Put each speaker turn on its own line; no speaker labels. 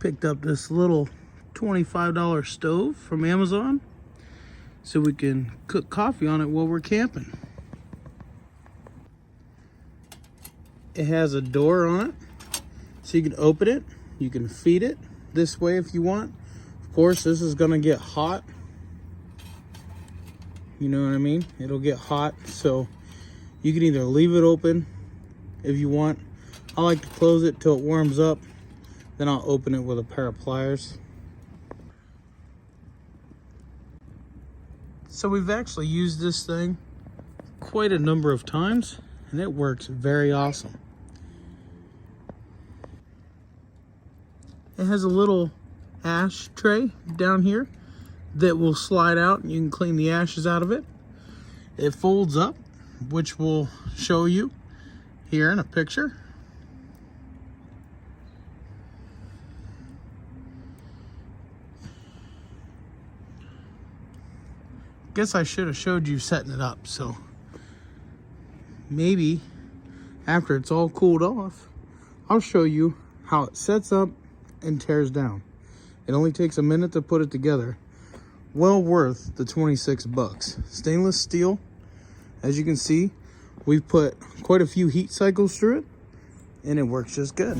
Picked up this little $25 stove from Amazon so we can cook coffee on it while we're camping. It has a door on it so you can open it, you can feed it this way if you want. Of course, this is gonna get hot. You know what I mean? It'll get hot, so you can either leave it open if you want. I like to close it till it warms up, then I'll open it with a pair of pliers. So we've actually used this thing quite a number of times, and it works very awesome. It has a little ash tray down here that will slide out and you can clean the ashes out of it. It folds up, which we'll show you here in a picture. Guess I should have showed you setting it up, so maybe after it's all cooled off, I'll show you how it sets up and tears down. It only takes a minute to put it together. Well worth the 26 bucks. Stainless steel. As you can see, we've put quite a few heat cycles through it, and it works just good.